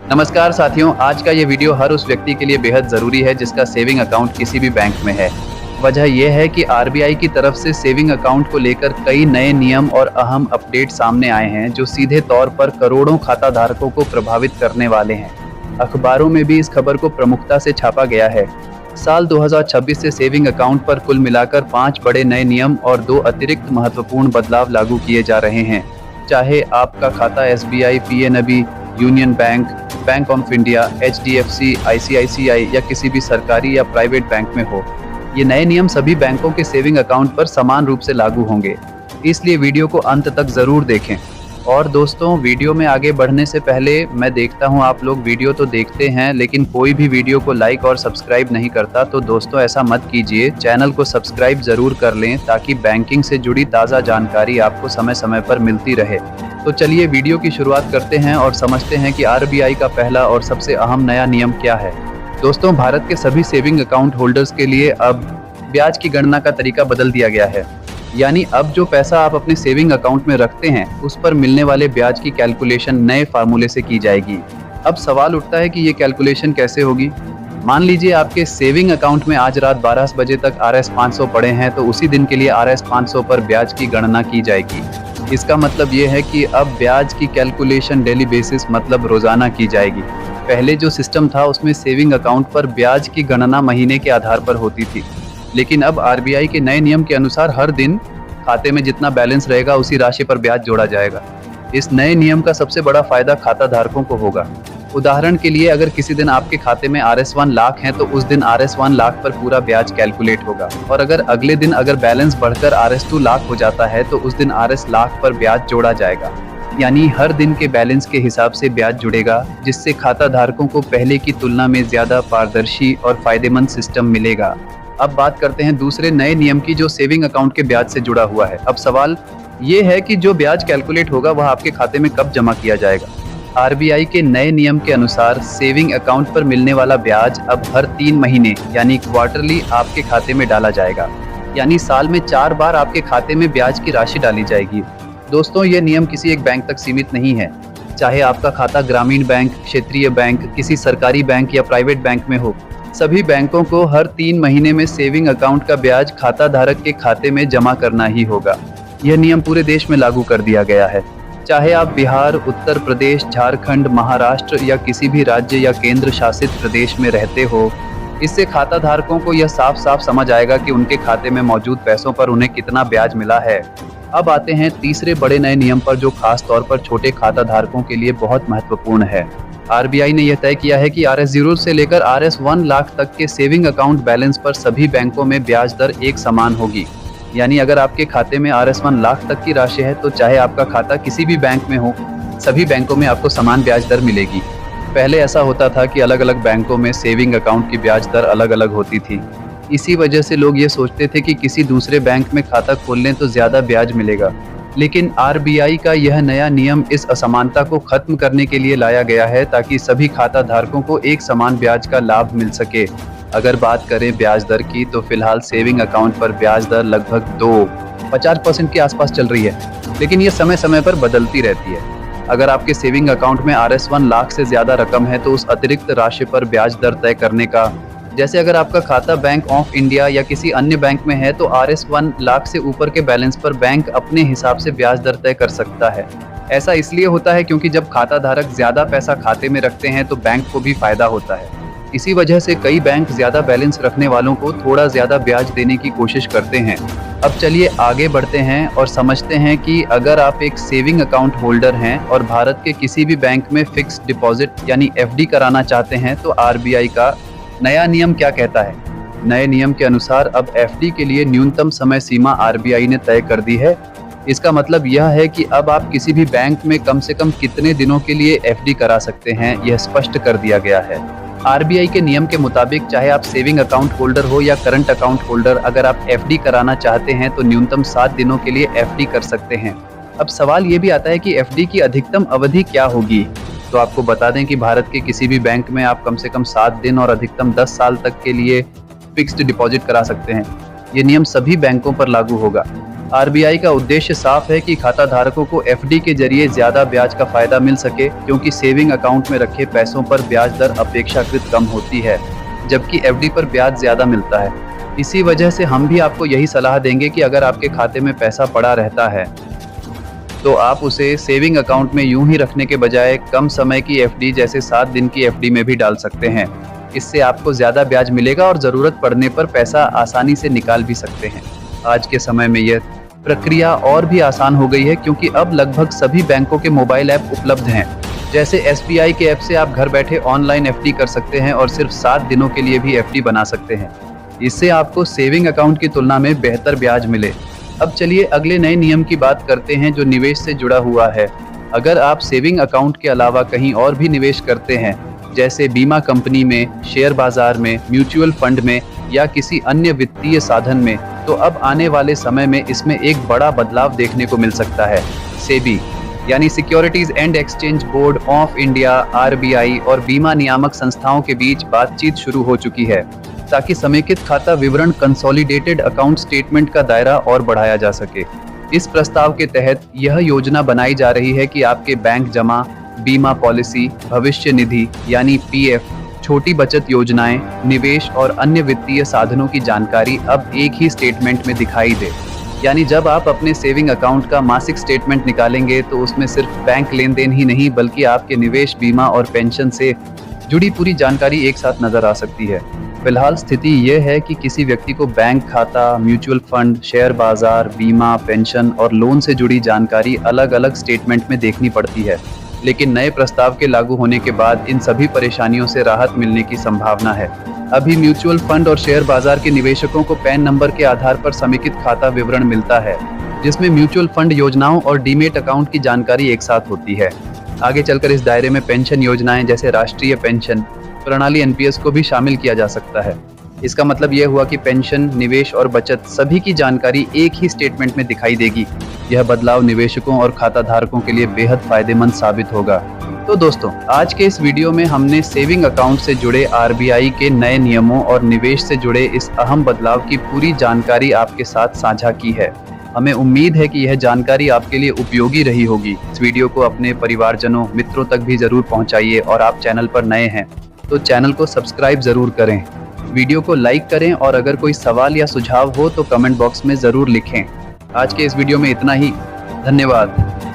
नमस्कार साथियों, आज का ये वीडियो हर उस व्यक्ति के लिए बेहद ज़रूरी है जिसका सेविंग अकाउंट किसी भी बैंक में है। वजह यह है कि आरबीआई की तरफ से सेविंग अकाउंट को लेकर कई नए नियम और अहम अपडेट सामने आए हैं जो सीधे तौर पर करोड़ों खाता धारकों को प्रभावित करने वाले हैं। अखबारों में भी इस खबर को प्रमुखता से छापा गया है। साल 2026 से सेविंग अकाउंट पर कुल मिलाकर 5 बड़े नए नियम और 2 अतिरिक्त महत्वपूर्ण बदलाव लागू किए जा रहे हैं। चाहे आपका खाता SBI, PNB, union bank, bank of India, HDFC, ICICI या किसी भी सरकारी या प्राइवेट बैंक में हो, ये नए नियम सभी बैंकों के सेविंग अकाउंट पर समान रूप से लागू होंगे। इसलिए वीडियो को अंत तक जरूर देखें। और दोस्तों, वीडियो में आगे बढ़ने से पहले मैं देखता हूं आप लोग वीडियो तो देखते हैं लेकिन कोई भी वीडियो को लाइक और सब्सक्राइब नहीं करता, तो दोस्तों ऐसा मत कीजिए। चैनल को सब्सक्राइब जरूर कर लें ताकि बैंकिंग से जुड़ी ताज़ा जानकारी आपको समय समय पर मिलती रहे। तो चलिए वीडियो की शुरुआत करते हैं और समझते हैं कि आरबीआई का पहला और सबसे अहम नया नियम क्या है। दोस्तों, भारत के सभी सेविंग अकाउंट होल्डर्स के लिए अब ब्याज की गणना का तरीका बदल दिया गया है। यानी अब जो पैसा आप अपने सेविंग अकाउंट में रखते हैं उस पर मिलने वाले ब्याज की कैलकुलेशन नए फार्मूले से की जाएगी। अब सवाल उठता है कि ये कैलकुलेशन कैसे होगी। मान लीजिए आपके सेविंग अकाउंट में आज रात 12 बजे तक RS 500 पड़े हैं, तो उसी दिन के लिए RS 500 पर ब्याज की गणना की जाएगी। इसका मतलब ये है कि अब ब्याज की कैलकुलेशन डेली बेसिस मतलब रोजाना की जाएगी। पहले जो सिस्टम था उसमें सेविंग अकाउंट पर ब्याज की गणना महीने के आधार पर होती थी, लेकिन अब आरबीआई के नए नियम के अनुसार हर दिन खाते में जितना बैलेंस रहेगा उसी राशि पर ब्याज जोड़ा जाएगा। इस नए नियम का सबसे बड़ा फायदा खाता धारकों को होगा। उदाहरण के लिए, अगर किसी दिन आपके खाते में RS 1 लाख है तो उस दिन RS 1 लाख पर पूरा ब्याज कैलकुलेट होगा, और अगर अगले दिन अगर बैलेंस बढ़कर RS 2 लाख हो जाता है तो उस दिन RS लाख पर ब्याज जोड़ा जाएगा। यानी हर दिन के बैलेंस के हिसाब से ब्याज जुड़ेगा, जिससे खाता धारकों को पहले की तुलना में ज्यादा पारदर्शी और फायदेमंद सिस्टम मिलेगा। अब बात करते हैं दूसरे नए नियम की जो सेविंग अकाउंट के ब्याज से जुड़ा हुआ है। अब सवाल ये है कि जो ब्याज कैलकुलेट होगा वह आपके खाते में कब जमा किया जाएगा। आरबीआई के नए नियम के अनुसार सेविंग अकाउंट पर मिलने वाला ब्याज अब हर 3 महीने यानी क्वार्टरली आपके खाते में डाला जाएगा। यानी साल में 4 बार आपके खाते में ब्याज की राशि डाली जाएगी। दोस्तों, ये नियम किसी एक बैंक तक सीमित नहीं है। चाहे आपका खाता ग्रामीण बैंक, क्षेत्रीय बैंक, किसी सरकारी बैंक या प्राइवेट बैंक में हो, सभी बैंकों को हर 3 महीने में सेविंग अकाउंट का ब्याज खाता धारक के खाते में जमा करना ही होगा। यह नियम पूरे देश में लागू कर दिया गया है। चाहे आप बिहार, उत्तर प्रदेश, झारखंड, महाराष्ट्र या किसी भी राज्य या केंद्र शासित प्रदेश में रहते हो, इससे खाता धारकों को यह साफ साफ समझ आएगा कि उनके खाते में मौजूद पैसों पर उन्हें कितना ब्याज मिला है। अब आते हैं तीसरे बड़े नए नियम पर जो खास तौर पर छोटे खाता धारकों के लिए बहुत महत्वपूर्ण है। आरबीआई ने यह तय किया है कि RS 0 से लेकर RS 1 लाख तक के सेविंग अकाउंट बैलेंस पर सभी बैंकों में ब्याज दर एक समान होगी। यानी अगर आपके खाते में RS 1 लाख तक की राशि है तो चाहे आपका खाता किसी भी बैंक में हो, सभी बैंकों में आपको समान ब्याज दर मिलेगी। पहले ऐसा होता था कि अलग अलग बैंकों में सेविंग अकाउंट की ब्याज दर अलग अलग होती थी। इसी वजह से लोग ये सोचते थे कि किसी दूसरे बैंक में खाता खोल लें तो ज्यादा ब्याज मिलेगा। लेकिन आरबीआई का यह नया नियम इस असमानता को खत्म करने के लिए लाया गया है ताकि सभी खाता धारकों को एक समान ब्याज का लाभ मिल सके। अगर बात करें ब्याज दर की, तो फिलहाल सेविंग अकाउंट पर ब्याज दर लगभग 2.50% के आसपास चल रही है, लेकिन ये समय समय पर बदलती रहती है। अगर आपके सेविंग अकाउंट में RS 1 लाख से ज्यादा रकम है तो उस अतिरिक्त राशि पर ब्याज दर तय करने का, जैसे अगर आपका खाता बैंक ऑफ इंडिया या किसी अन्य बैंक में है तो RS 1 लाख से ऊपर के बैलेंस पर बैंक अपने हिसाब से ब्याज दर तय कर सकता है। ऐसा इसलिए होता है क्योंकि जब खाता धारक ज्यादा पैसा खाते में रखते हैं तो बैंक को भी फायदा होता है। इसी वजह से कई बैंक ज्यादा बैलेंस रखने वालों को थोड़ा ज्यादा ब्याज देने की कोशिश करते हैं। अब चलिए आगे बढ़ते हैं और समझते हैं कि अगर आप एक सेविंग अकाउंट होल्डर हैं और भारत के किसी भी बैंक में फिक्स्ड डिपॉजिट यानी FD कराना चाहते हैं तो आरबीआई का नया नियम क्या कहता है। नए नियम के अनुसार अब FD के लिए न्यूनतम समय सीमा आरबीआई ने तय कर दी है। इसका मतलब यह है कि अब आप किसी भी बैंक में कम से कम कितने दिनों के लिए FD करा सकते हैं, यह स्पष्ट कर दिया गया है। आरबीआई के नियम के मुताबिक चाहे आप सेविंग अकाउंट होल्डर हो या करंट अकाउंट होल्डर, अगर आप FD कराना चाहते हैं तो न्यूनतम 7 दिनों के लिए FD कर सकते हैं। अब सवाल ये भी आता है कि FD की अधिकतम अवधि क्या होगी। तो आपको बता दें कि भारत के किसी भी बैंक में आप कम से कम 7 दिन और अधिकतम 10 साल तक के लिए फिक्स्ड डिपॉजिट करा सकते हैं। ये नियम सभी बैंकों पर लागू होगा। आरबीआई का उद्देश्य साफ है कि खाता धारकों को एफडी के जरिए ज्यादा ब्याज का फायदा मिल सके, क्योंकि सेविंग अकाउंट में रखे पैसों पर ब्याज दर अपेक्षाकृत कम होती है, जबकि एफडी पर ब्याज ज्यादा मिलता है। इसी वजह से हम भी आपको यही सलाह देंगे कि अगर आपके खाते में पैसा पड़ा रहता है तो आप उसे सेविंग अकाउंट में यूं ही रखने के बजाय कम समय की एफडी जैसे 7 दिन की एफडी में भी डाल सकते हैं। इससे आपको ज्यादा ब्याज मिलेगा और जरूरत पड़ने पर पैसा आसानी से निकाल भी सकते हैं। आज के समय में यह प्रक्रिया और भी आसान हो गई है, क्योंकि अब लगभग सभी बैंकों के मोबाइल ऐप उपलब्ध हैं। जैसे एसबीआई के ऐप से आप घर बैठे ऑनलाइन एफडी कर सकते हैं और सिर्फ 7 दिनों के लिए भी एफडी बना सकते हैं। इससे आपको सेविंग अकाउंट की तुलना में बेहतर ब्याज मिले। अब चलिए अगले नए नियम की बात करते हैं जो निवेश से जुड़ा हुआ है। अगर आप सेविंग अकाउंट के अलावा कहीं और भी निवेश करते हैं, जैसे बीमा कंपनी में, शेयर बाजार में, म्यूचुअल फंड में या किसी अन्य वित्तीय साधन में, तो अब आने वाले समय में इसमें एक बड़ा बदलाव देखने को मिल सकता है। सेबी यानी securities and exchange board of India, RBI और बीमा नियामक संस्थाओं के बीच बातचीत शुरू हो चुकी है, ताकि समेकित खाता विवरण कंसोलिडेटेड अकाउंट स्टेटमेंट का दायरा और बढ़ाया जा सके। इस प्रस्ताव के तहत यह योजना बनाई जा रही है कि आपके बैंक जमा, बीमा पॉलिसी, भविष्य निधि यानी पीएफ, छोटी बचत योजनाएं, निवेश और अन्य वित्तीय साधनों की जानकारी अब एक ही स्टेटमेंट में दिखाई दे। यानी जब आप अपने सेविंग अकाउंट का मासिक स्टेटमेंट निकालेंगे तो उसमें सिर्फ बैंक लेन देन ही नहीं, बल्कि आपके निवेश, बीमा और पेंशन से जुड़ी पूरी जानकारी एक साथ नजर आ सकती है। फिलहाल स्थिति यह है कि किसी व्यक्ति को बैंक खाता, म्यूचुअल फंड, शेयर बाजार, बीमा, पेंशन और लोन से जुड़ी जानकारी अलग अलग स्टेटमेंट में देखनी पड़ती है। लेकिन नए प्रस्ताव के लागू होने के बाद इन सभी परेशानियों से राहत मिलने की संभावना है। अभी म्यूचुअल फंड और शेयर बाजार के निवेशकों को पैन नंबर के आधार पर समेकित खाता विवरण मिलता है, जिसमें म्यूचुअल फंड योजनाओं और डीमेट अकाउंट की जानकारी एक साथ होती है। आगे चलकर इस दायरे में पेंशन योजनाएं जैसे राष्ट्रीय पेंशन प्रणाली एनपीएस को भी शामिल किया जा सकता है। इसका मतलब यह हुआ कि पेंशन, निवेश और बचत सभी की जानकारी एक ही स्टेटमेंट में दिखाई देगी। यह बदलाव निवेशकों और खाता धारकों के लिए बेहद फायदेमंद साबित होगा। तो दोस्तों, आज के इस वीडियो में हमने सेविंग अकाउंट से जुड़े आरबीआई के नए नियमों और निवेश से जुड़े इस अहम बदलाव की पूरी जानकारी आपके साथ साझा की है। हमें उम्मीद है कि यह जानकारी आपके लिए उपयोगी रही होगी। इस वीडियो को अपने परिवारजनों, मित्रों तक भी जरूर पहुंचाइए और आप चैनल पर नए हैं तो चैनल को सब्सक्राइब जरूर करें। वीडियो को लाइक करें और अगर कोई सवाल या सुझाव हो तो कमेंट बॉक्स में जरूर लिखें। आज के इस वीडियो में इतना ही। धन्यवाद।